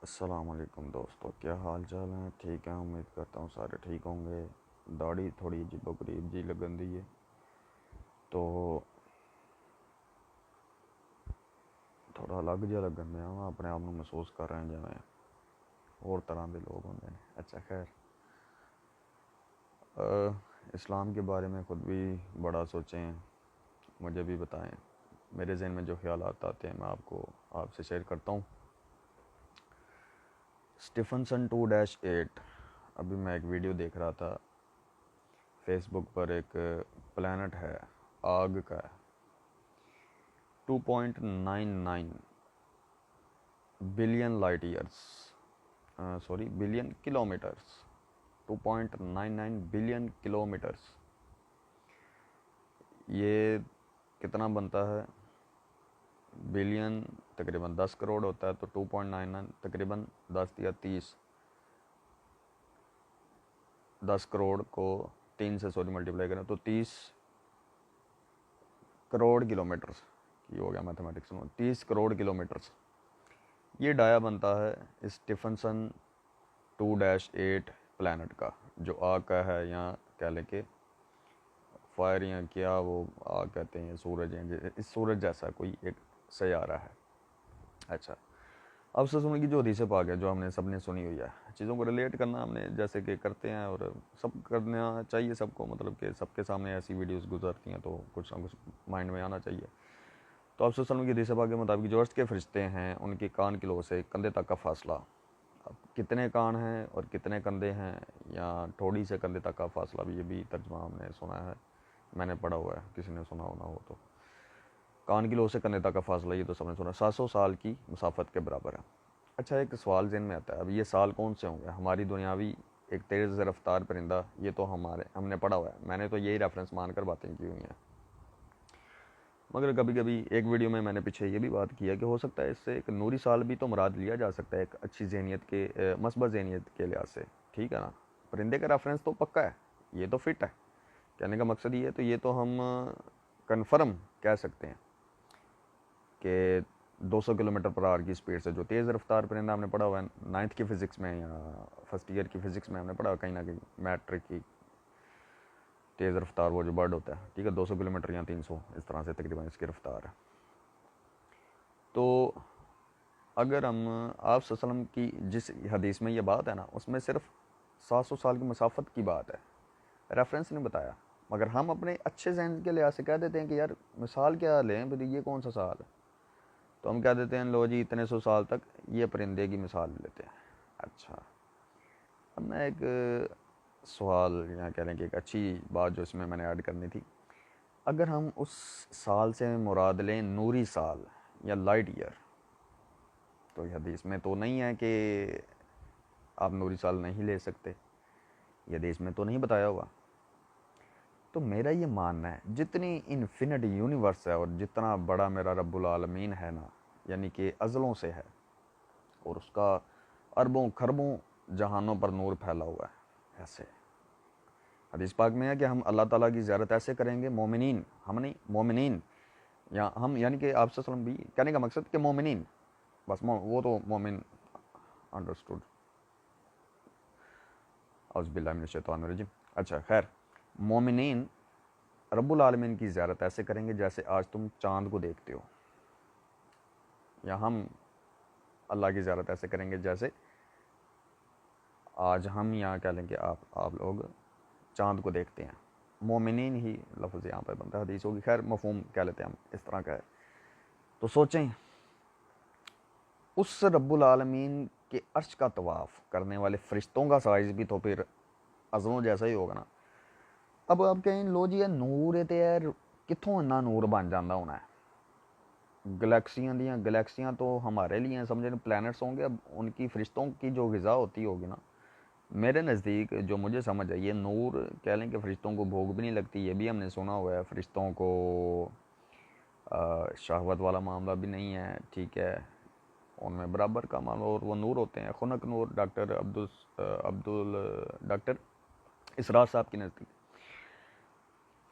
अस्सलाम वालेकुम दोस्तों, क्या हाल चाल है? ठीक है, उम्मीद करता हूँ सारे ठीक होंगे। दाढ़ी थोड़ी अजीबोगरीब जी लगन दी है, तो थोड़ा अलग जिहा लगन दिया वा। अपने आप ਨੂੰ महसूस कर रहे हैं जिवें होर तरह के लोग होंगे ने। अच्छा खैर, इस्लाम के बारे में ख़ुद भी बड़ा सोचें, मुझे भी बताएं। मेरे जहन में जो ख्यालात आते हैं मैं आपसे शेयर करता हूँ। स्टीफनसन 2-8, अभी मैं एक वीडियो देख रहा था फेसबुक पर। एक प्लैनेट है, आग का है, 2.99 billion light years, billion kilometres, 2.99 billion kilometres. ये कितना बनता है? बिलियन तकरीबन 10 करोड़ होता है, तो 2.99 तकरीबन 10 या 10 करोड़ को 3 से मल्टीप्लाई करें तो 30 करोड़ किलोमीटर्स की हो गया मैथमेटिक्स में, 30 करोड़ किलोमीटर्स। ये डाया बनता है स्टीफनसन 2-8 प्लैनेट का, जो आग का है, या कह लें कि फायर, या क्या वो आग कहते हैं, सूरज है, इस सूरज जैसा कोई एक सैयारा है। अच्छा, अब से सुनी की जो हदीस पाक है, जो हमने सबने सुनी हुई है, चीज़ों को रिलेट करना हमने जैसे कि करते हैं, और सब करना चाहिए सबको, मतलब कि सबके सामने ऐसी वीडियोस गुजरती हैं तो कुछ ना कुछ माइंड में आना चाहिए। तो अब से की हदीस पाक के मुताबिक जो अर्श के फरिश्ते हैं, उनके कान की लो से कंधे तक का फासला, अब कितने कान हैं और कितने कंधे हैं, या ठोड़ी से कंधे तक का फासला, भी ये भी तर्जमा हमने सुना है, मैंने पढ़ा हुआ है, किसी ने सुना होना हो तो। कान की लो से कंधे तक का फासला, ये तो सबने सुना, 700 साल की मुसाफत के बराबर है। अच्छा, एक सवाल ज़हन में आता है, अब ये साल कौन से होंगे? हमारी दुनियावी एक तेज़ रफ्तार परिंदा, ये तो हमने पढ़ा हुआ है, मैंने तो यही रेफरेंस मानकर बातें की हुई हैं। मगर कभी कभी एक वीडियो में मैंने पीछे ये भी बात की है कि हो सकता है इससे एक नूरी साल भी तो मुराद लिया जा सकता है, एक अच्छी जहनीत के मस्बत जहनीत के लिहाज से, ठीक है ना। परिंदे का रेफरेंस तो पक्का है, ये तो फिट है, कहने का मकसद ये है। तो ये तो हम कन्फर्म कह सकते हैं कि 200 किलोमीटर पर आवर की स्पीड से जो तेज़ रफ्तार परिंदा, हमने पढ़ा हुआ है 9th की फ़िज़िक्स में या फर्स्ट ईयर की फ़िज़िक्स में, हमने पढ़ा हुआ कहीं ना कहीं मैट्रिक की, तेज़ रफ्तार वो जो बर्ड होता है, ठीक है, 200 किलोमीटर या 300, इस तरह से तकरीबन इसकी रफ्तार है। तो अगर हम आप वसल्लम की जिस हदीस में ये बात है ना, उसमें सिर्फ 700 साल की मसाफत की बात है, रेफरेंस नहीं बताया। मगर हम अपने अच्छे जहन के लिहाज से कह देते हैं कि यार मिसाल क्या लें, फिर ये कौन सा साल है, तो हम कह देते हैं लो जी इतने 100 साल तक ये परिंदे की मिसाल लेते हैं। अच्छा, अब मैं एक सवाल, या कह लें कि एक अच्छी बात जो इसमें मैंने ऐड करनी थी, अगर हम उस साल से मुराद लें नूरी साल या लाइट ईयर, तो यह हदीस में तो नहीं है कि आप नूरी साल नहीं ले सकते, यह हदीस में तो नहीं बताया हुआ। तो मेरा ये मानना है, जितनी इन्फिनिट यूनिवर्स है और जितना बड़ा मेरा रब्बुल आलमीन है ना, यानी कि अज़लों से है, और उसका अरबों खरबों जहानों पर नूर फैला हुआ है, ऐसे हदीस पाक में है कि हम अल्लाह ताला की ज़ियारत ऐसे करेंगे, मोमिनीन, हम नहीं मोमिनीन, या हम यानी कि आप सल्लम भी, कहने का मकसद कि मोमिनीन, बस वो तो मोमिन अंडरस्टूड, औज़ुबिल्लाहि। अच्छा खैर, मोमिनीन रब्बुल आलमीन की ज़ियारत ऐसे करेंगे जैसे आज तुम चाँद को देखते हो, या हम अल्लाह की ज़ियारत ऐसे करेंगे जैसे आज हम यहाँ कह लें कि आप लोग चाँद को देखते हैं। मोमिनीन ही लफ्ज़ यहाँ पर बनता है, हदीस होगी, खैर मफ़हूम कह लेते हैं हम, इस तरह का है। तो सोचें, उस रब्बुल आलमीन के अर्श का तवाफ़ करने वाले फ़रिश्तों का साइज़ भी तो फिर अज़लों जैसा ही होगा ना। अब आप कहें लो जी नूर है, तो यार कितों इन्ना नूर बन जाता होना है? गलैक्सियाँ तो हमारे लिए हैं, समझे, प्लैनेट्स होंगे, अब उनकी फ़रिश्तों की जो ग़िज़ा होती होगी ना, मेरे नज़दीक जो मुझे समझ है, ये नूर कह लें कि फ़रिश्तों को भूख भी नहीं लगती, ये भी हमने सुना हुआ है, फ़रिश्तों को शहवत वाला मामला भी नहीं है, ठीक है, उनमें बराबर का मामला, और वो नूर होते हैं, खुनक नूर, डॉक्टर इसरार साहब के नज़दीक।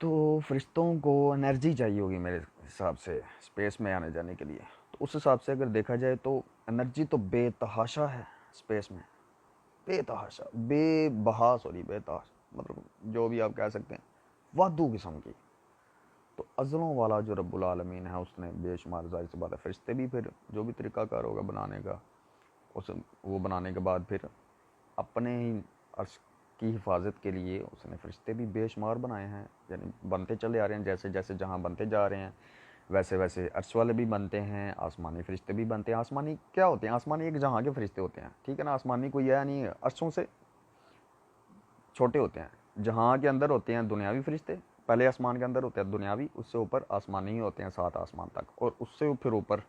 तो फ़रिश्तों को एनर्जी चाहिए होगी मेरे हिसाब से स्पेस में आने जाने के लिए। तो उस हिसाब से अगर देखा जाए तो एनर्जी तो बेतहाशा है स्पेस में, बेतहाशा, बेबहा, सॉरी बेतहाशा, मतलब जो भी आप कह सकते हैं, वादू किस्म की। तो अज़लों वाला जो रब्बुल आलमीन है उसने बेशुमार, ज़ाहिर सी बात है, फरिश्ते भी फिर जो भी तरीक़ाकार होगा बनाने का, उस वो बनाने के बाद फिर अपने ही अर्श की हिफाजत के लिए उसने फरिश्ते भी बेशुमार बनाए हैं, यानी बनते चले आ रहे हैं। जैसे जैसे जहाँ बनते जा रहे हैं वैसे वैसे अर्श वाले भी बनते हैं, आसमानी फरिश्ते भी बनते हैं। आसमानी क्या होते हैं? आसमानी एक जहाँ के फरिश्ते होते हैं, ठीक है ना। आसमानी कोई है नहीं, अर्शों से छोटे होते हैं। जहाँ के अंदर होते हैं दुनियावी फरिश्ते, पहले आसमान के अंदर होते हैं दुनियावी, उससे ऊपर आसमानी ही होते हैं 7 आसमान तक, और उससे फिर ऊपर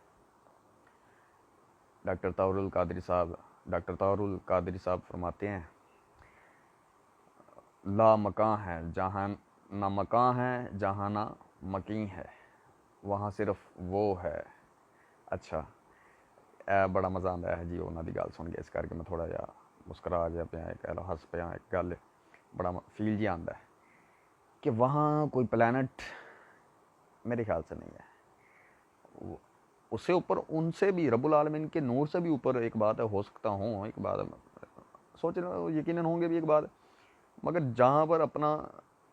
डॉक्टर ताउरुल कादरी साहब फरमाते हैं, ला मकां है जहाँ ना मकां है, जहाँ ना मकीं है, वहाँ सिर्फ वो है। अच्छा, बड़ा मज़ा आता है जी उन्हों की गल सुन के, इस करके मैं थोड़ा जा मुस्करा जा पाया, कह लो हस पाया, एक गल बड़ा फील जी आता है कि वहाँ कोई प्लैनेट मेरे ख्याल से नहीं है, उससे ऊपर उनसे भी रब्बुल आलमीन के नूर से भी ऊपर एक बात है, हो सकता हूँ एक बात सोच रहे यकीनन होंगे भी एक बात, मगर जहाँ पर अपना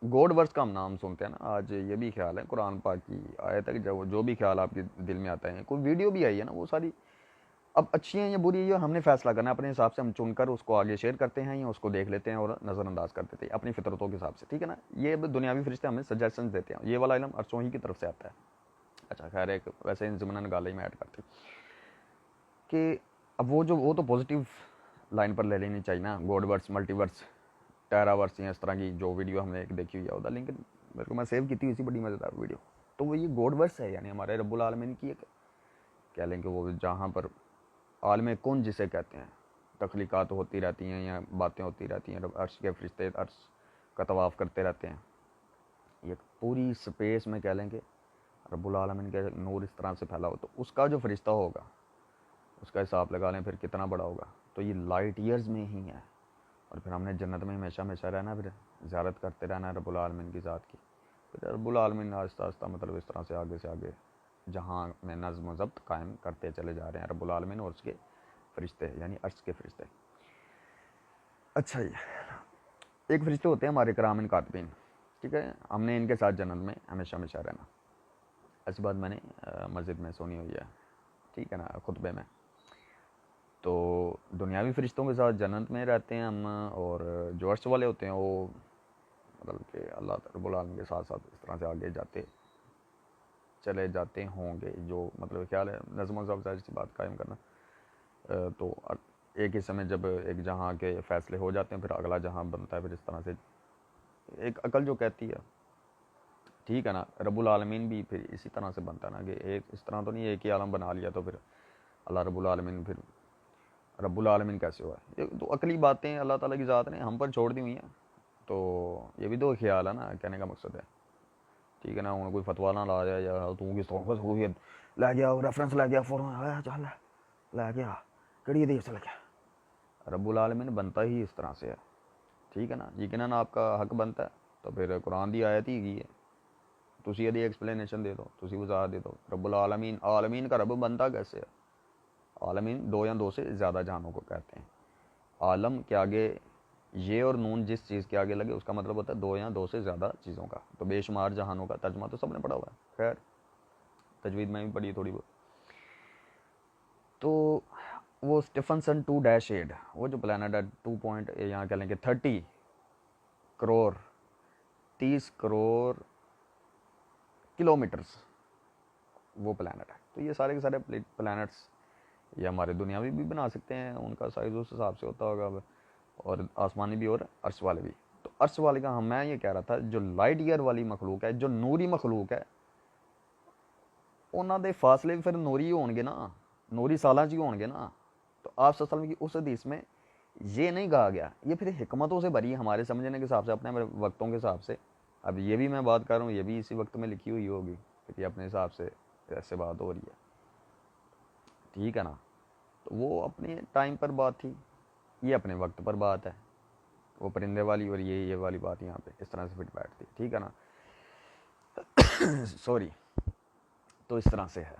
गॉड वर्ड्स का हम नाम सुनते हैं ना, आज ये भी ख्याल है कुरान पाक की आयत है कि जो भी ख्याल आपके दिल में आता है, कोई वीडियो भी आई है ना, वो सारी अब अच्छी हैं या बुरी है, हमने फैसला करना है अपने हिसाब से। हम चुनकर उसको आगे शेयर करते हैं या उसको देख लेते हैं और नज़रअंदाज कर देते हैं अपनी फितरतों के हिसाब से, ठीक है ना। ये दुनियावी फरिश्ते हमें सजेशन देते हैं, ये वाला इल्म अर्शों ही की तरफ से आता है। अच्छा खैर, एक वैसे इन ज़मन गाल ही में ऐड करती कि अब वो तो पॉजिटिव लाइन पर ले लेनी चाहिए ना, गॉड वर्ड्स, मल्टीवर्स, टेरावर्स या इस तरह की जो वीडियो हमने एक देखी हुई है उधर, लेकिन मेरे को मैं सेव की थी इसी बड़ी मज़ेदार वीडियो। तो वो ये गॉड वर्ड्स है, यानी हमारे रब्बुल आलमीन की एक कह लें कि वो जहाँ पर आलम कौन जिसे कहते हैं, तख्लीक़ात होती रहती हैं या बातें होती रहती हैं, अर्श के फरिश्ते अर्श का तवाफ़ करते रहते हैं, ये पूरी स्पेस में कह लें कि रब्बुल आलमीन के नूर इस तरह से फैला हो, तो उसका जो फरिश्ता होगा उसका हिसाब लगा लें फिर कितना बड़ा होगा। तो ये लाइट ईयर्स में ही है, और फिर हमने जन्नत में हमेशा हमेशा रहना, फिर ज़ियारत करते रहना है रब्बुल आलमीन की ज़ात की। फिर रब्बुल आलमीन आहिस्ता आहिस्ता मतलब इस तरह से आगे से आगे जहाँ में नज़्म ज़ब्त कायम करते चले जा रहे हैं रब्बुल आलमीन और उसके फरिश्ते, यानी अर्श के फरिश्ते। अच्छा जी, एक फरिश्ते होते हैं हमारे करामिन कातबीन, ठीक है, हमने इनके साथ जन्नत में हमेशा हमेशा रहना। ऐसी बात मैंने मस्जिद में सुनी हुई है, ठीक है ना, खुतबे में। तो दुनियावी फरिश्तों के साथ जन्नत में रहते हैं हम, और जो अर्श वाले होते हैं वो मतलब कि अल्लाह रब्बुल आलमीन के साथ साथ इस तरह से आगे चले जाते होंगे, जो मतलब ख्याल है नज़्म ज़ब्त सी बात कायम करना। तो एक ही समय जब एक जहाँ के फ़ैसले हो जाते हैं फिर अगला जहाँ बनता है, फिर इस तरह से एक अकल जो कहती है, ठीक है ना, रब्बुल आलमीन भी फिर इसी तरह से बनता है ना, कि एक इस तरह तो नहीं एक ही आलम बना लिया तो फिर अल्लाह रब्बुल आलमीन फिर रब्बुल आलमीन कैसे हुआ। ये तो अकली बातें अल्लाह ताला की ज़ात ने हम पर छोड़ दी हुई हैं, तो ये भी तो ख्याल है ना, कहने का मकसद है, ठीक है ना। हूँ कोई फतवा ना ला जाए या तू किस तरह लै गया रेफरेंस लै गया फौरन आया चल लै गया कड़ी देश से लगे। रब्बुल आलमीन बनता ही इस तरह से है, ठीक है ना। यकीनन आपका हक बनता है, तो फिर कुरान की आयत ही है, तुसी यदि एक्सप्लेनेशन दे दो, तुसी वजाहत दे दो रब्बुल आलमीन, आलमीन का रब बनता कैसे है। आलमीन दो या दो से ज़्यादा जहानों को कहते हैं। आलम के आगे ये और नून जिस चीज़ के आगे लगे उसका मतलब होता है दो या दो से ज़्यादा चीज़ों का। तो बेशुमार जहानों का तर्जमा तो सबने पढ़ा हुआ है, खैर तजवीद में भी पढ़ी थोड़ी बहुत। तो वो स्टीफनसन 2-8, वो जो प्लानट है 2 यहाँ कह लेंगे 30 करोड़ 30 करोड़ किलोमीटर्स वो प्लानट है। तो ये सारे के सारे प्लानट्स ये हमारे दुनियावी भी बना सकते हैं, उनका साइज़ उस हिसाब से होता होगा, और आसमानी भी और अर्श वाले भी। तो अर्श वाले का मैं ये कह रहा था, जो लाइट ईयर वाली मखलूक है, जो नूरी मखलूक है, उन्होंने फासले भी फिर नूरी होंगे ना, नूरी सालां ही होंगे ना। तो आप सल्लल्लाहु की उस हदीस में ये नहीं कहा गया, ये फिर हिकमतों से भरी हमारे समझने के हिसाब से, अपने वक्तों के हिसाब से। अब ये भी मैं बात कर रहा हूँ, ये भी इसी वक्त में लिखी हुई होगी, क्योंकि अपने हिसाब से ऐसे बात हो रही है, ठीक है ना। तो वो अपने टाइम पर बात थी, ये अपने वक्त पर बात है, वो परिंदे वाली और ये वाली बात यहाँ पे इस तरह से फिट बैठती, ठीक है ना। सॉरी, तो इस तरह से है,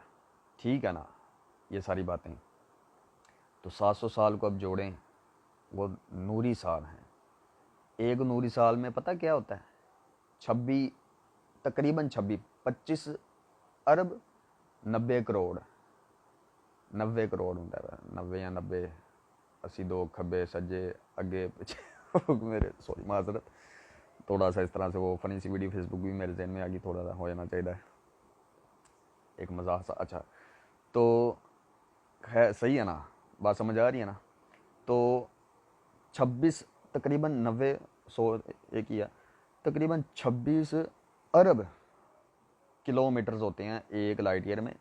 ठीक है ना, ये सारी बातें। तो 700 साल को अब जोड़ें, वो नूरी साल हैं। एक नूरी साल में पता क्या होता है, 26 तकरीबन 25 अरब 90 करोड़ 90 करोड़ होता है, 90 या 90 80 दो खब्बे सज्जे अगे पीछे मेरे सॉरी माजरत, थोड़ा सा इस तरह से वो फनी सी वीडियो फेसबुक भी मेरे जहन में आ गई, थोड़ा सा हो जाना चाहिए एक मजाक सा। अच्छा तो है, सही है ना, बात समझ आ रही है ना। तो 26 तकरीबन 90 100 एक ही है, तकरीबन 26 अरब किलोमीटर्स होते हैं एक लाइट ईयर में।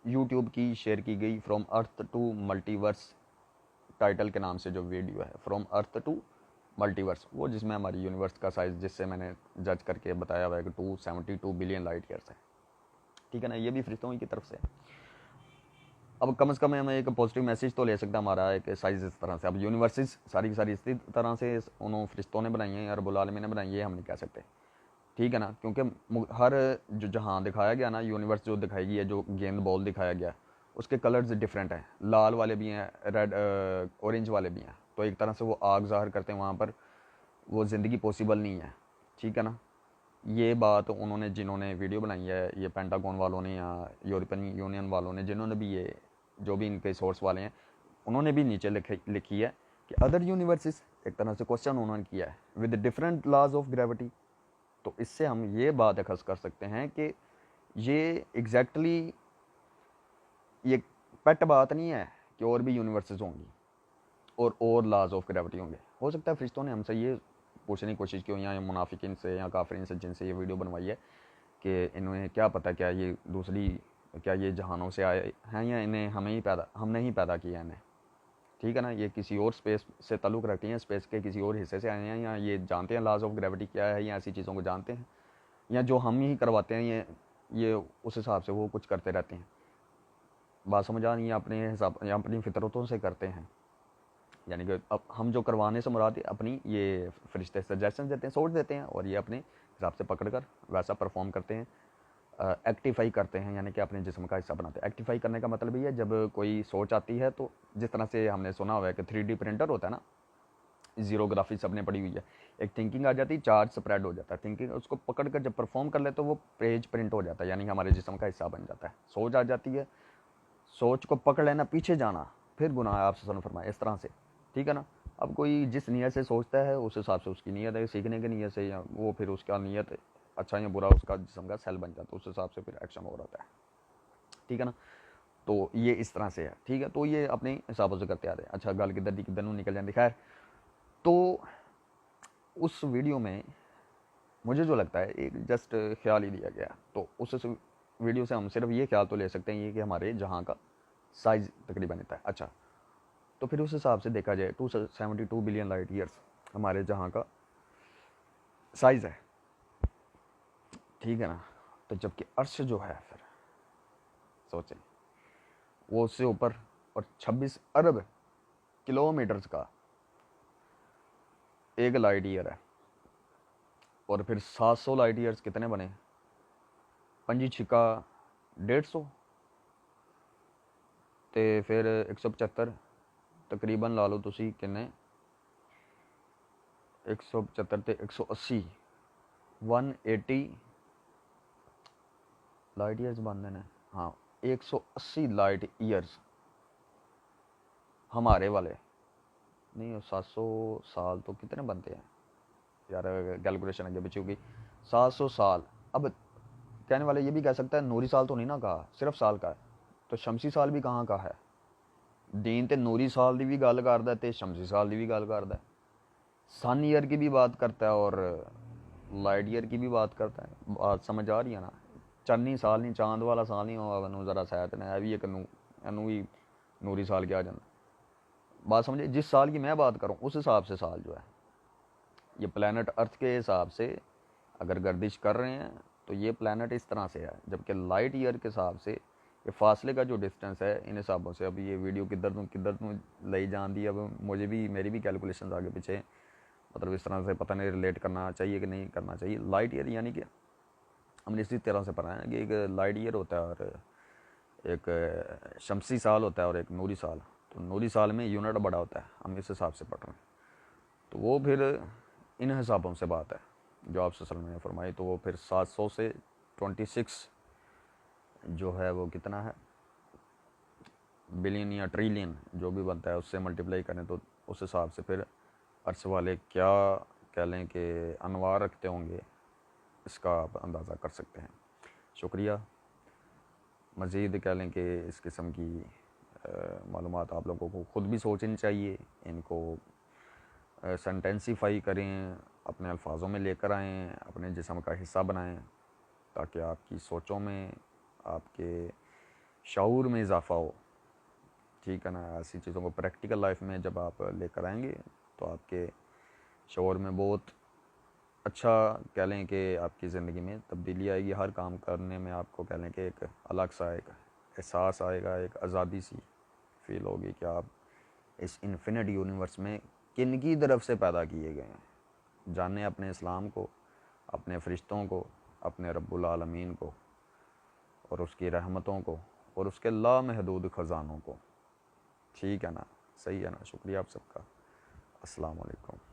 यूट्यूब की शेयर की गई from earth to multiverse title के नाम से जो वीडियो है, फ्रॉम अर्थ टू मल्टीवर्स, वो जिसमें हमारी यूनिवर्स का साइज़ जिससे मैंने जज करके बताया हुआ है कि 272 बिलियन लाइट ईयर्स है, ठीक है ना। ये भी फरिश्तों की तरफ से। अब कम से कम हमें एक पॉजिटिव मैसेज तो ले सकता है हमारा एक साइज़ इस तरह से। अब यूनिवर्सिस सारी की सारी इसी तरह से उन्होंने फरिश्तों ने बनाई हैं या रब्बुल आलमीन ने बनाई है, हम नहीं कह सकते, ठीक है ना। क्योंकि हर जो जहाँ दिखाया गया ना, यूनिवर्स जो दिखाई गई है, जो गेंद बॉल दिखाया गया, उसके कलर्स डिफरेंट हैं, लाल वाले भी हैं, रेड ऑरेंज वाले भी हैं। तो एक तरह से वो आग ज़ाहिर करते हैं, वहाँ पर वो ज़िंदगी पॉसिबल नहीं है, ठीक है ना। ये बात उन्होंने जिन्होंने वीडियो बनाई है, ये पेंटागन वालों ने या यूरोपियन यूनियन वालों ने, जिन्होंने भी ये जो भी इनके सोर्स वाले हैं, उन्होंने भी नीचे लिखी है कि अदर यूनिवर्सिस, एक तरह से क्वेश्चन उन्होंने किया है, with different laws of gravity. तो इससे हम ये बात अखज़ कर सकते हैं कि ये एग्जैक्टली ये पेट बात नहीं है कि और भी यूनिवर्सिस होंगी और लॉज ऑफ ग्रेविटी होंगे। हो सकता है फरिश्तों ने हमसे ये पूछने की कोशिश की हो, या मुनाफिकिन से या काफिरिन से जिनसे ये वीडियो बनवाई है, कि इन्हें क्या पता क्या ये दूसरी, क्या ये जहानों से आए हैं या इन्हें हमने ही पैदा किया है इन्हें, ठीक है ना। ये किसी और स्पेस से ताल्लुक़ रखती हैं, स्पेस के किसी और हिस्से से आए हैं, या ये जानते हैं लॉज ऑफ ग्रेविटी क्या है, या ऐसी चीज़ों को जानते हैं, या जो हम ही करवाते हैं ये उस हिसाब से वो कुछ करते रहते हैं। बात समझ आ रही है, अपने हिसाब या अपनी फितरतों से करते हैं, यानी कि अब हम जो करवाने से मुराद अपनी ये फरिश्ते सजेशन देते हैं, सोच देते हैं, और ये अपने हिसाब से पकड़ कर वैसा परफॉर्म करते हैं, एक्टिफाई करते हैं, यानी कि अपने जिस्म का हिस्सा बनाते हैं। एक्टिफाई करने का मतलब ये है, जब कोई सोच आती है तो जिस तरह से हमने सुना हुआ है कि 3D प्रिंटर होता है ना, जीरोग्राफी सबने पढ़ी हुई है, एक थिंकिंग आ जाती है, चार्ज स्प्रेड हो जाता है, थिंकिंग उसको पकड़ कर जब परफॉर्म कर ले तो वो पेज प्रिंट हो जाता है, यानी कि हमारे जिस्म का हिस्सा बन जाता है। सोच आ जाती है, सोच को पकड़ लेना, पीछे जाना, फिर गुनाह है, आपसे फरमाया इस तरह से, ठीक है ना। अब कोई जिस नीयत से सोचता है उस हिसाब से उसकी नीयत है, सीखने की नीयत से, या वो फिर उसका नीयत अच्छा या बुरा उसका जिस्म का सेल बन जाता है, उस हिसाब से फिर एक्शन हो रहा है, ठीक है ना। तो ये इस तरह से है, ठीक है। तो ये अपने हिसाबों से करते आ रहे हैं। अच्छा, गल किधर दी किधर निकल जाती। खैर, तो उस वीडियो में मुझे जो लगता है एक जस्ट ख्याल ही दिया गया, तो उस वीडियो से हम सिर्फ ये ख्याल तो ले सकते हैं ये कि हमारे जहाँ का साइज़ तकरीबन इतना है। अच्छा, तो फिर उस हिसाब से देखा जाए 272 बिलियन लाइट ईयर्स हमारे जहाँ का साइज़ है, ठीक है ना। तो जबकि अर्श जो है, फिर सोचें, वो उससे ऊपर, और 26 अरब किलोमीटर्स का एक लाइट ईयर है, और फिर 700 लाइट ईयर्स कितने बने, 5 छिका 150, तो फिर 175 तकरीबन ला लो तुसी किन्ने, 175 ते 180 180 लाइट ईयर्स बनते हैं। हाँ, 180 लाइट ईयर्स हमारे वाले नहीं, 700 साल तो कितने बनते हैं यार, कैलकुलेशन आगे पीछे होगी, 700 साल। अब कहने वाले ये भी कह सकता है नूरी साल तो नहीं ना कहा, सिर्फ साल का है, तो शमसी साल भी कहाँ का है। दीन ते नूरी साल की भी गल करता है, तो शमसी साल की भी गल करता है, सन ईयर की भी बात करता है, और लाइट ईयर की भी बात करता है। बात समझ आ रही है ना। चन्नी साल नहीं, चांद वाला साल नहीं होगा, ज़रा सैत ने भी एक नू भी नूरी साल क्या जाना। बात समझे, जिस साल की मैं बात करूँ उस हिसाब से साल जो है, ये प्लैनेट अर्थ के हिसाब से अगर गर्दिश कर रहे हैं तो ये प्लैनेट इस तरह से है, जबकि लाइट ईयर के हिसाब से ये फासले का जो डिस्टेंस है इन हिसाबों से। अब ये वीडियो किधर तू ले जान दी, अब मुझे भी मेरी भी कैलकुलेशन आगे पीछे, मतलब इस तरह से पता नहीं रिलेट करना चाहिए कि नहीं करना चाहिए। लाइट ईयर यानी कि हमने इसी तरह से पढ़ा है कि एक लाइट ईयर होता है और एक शमसी साल होता है और एक नूरी साल। तो नूरी साल में यूनिट बड़ा होता है, हम इस हिसाब से पढ़ रहे हैं। तो वो फिर इन हिसाबों से बात है जो आप सल्लल्लाहु अलैहि वसल्लम ने फरमाई। तो वो फिर 700 से 26 जो है वो कितना है बिलियन या ट्रिलियन जो भी बनता है उससे मल्टीप्लाई करें तो उस हिसाब से फिर अर्श वाले क्या कह लें कि अनवार रखते होंगे, इसका आप अंदाज़ा कर सकते हैं। शुक्रिया। मज़ीद कह लें कि इस किस्म की मालूमात आप लोगों को ख़ुद भी सोचनी चाहिए, इनको सेंटेंसीफाई करें, अपने अल्फाजों में लेकर आएँ, अपने जिस्म का हिस्सा बनाएं, ताकि आपकी सोचों में, आपके शऊर में इजाफ़ा हो। ठीक है ना। ऐसी चीज़ों को प्रैक्टिकल लाइफ में जब आप लेकर आएंगे तो आपके शऊर में बहुत अच्छा कह लें कि आपकी ज़िंदगी में तब्दीली आएगी। हर काम करने में आपको कह लें कि एक अलग सा एक एहसास आएगा, एक आज़ादी सी फील होगी कि आप इस इन्फिनिट यूनिवर्स में किन की तरफ से पैदा किए गए हैं। जाने अपने इस्लाम को, अपने फ़रिश्तों को, अपने रब्बुल आलमीन को और उसकी रहमतों को और उसके लामहदूद ख़ज़ानों को। ठीक है ना, सही है ना। शुक्रिया आप सबका। अस्सलाम वालेकुम।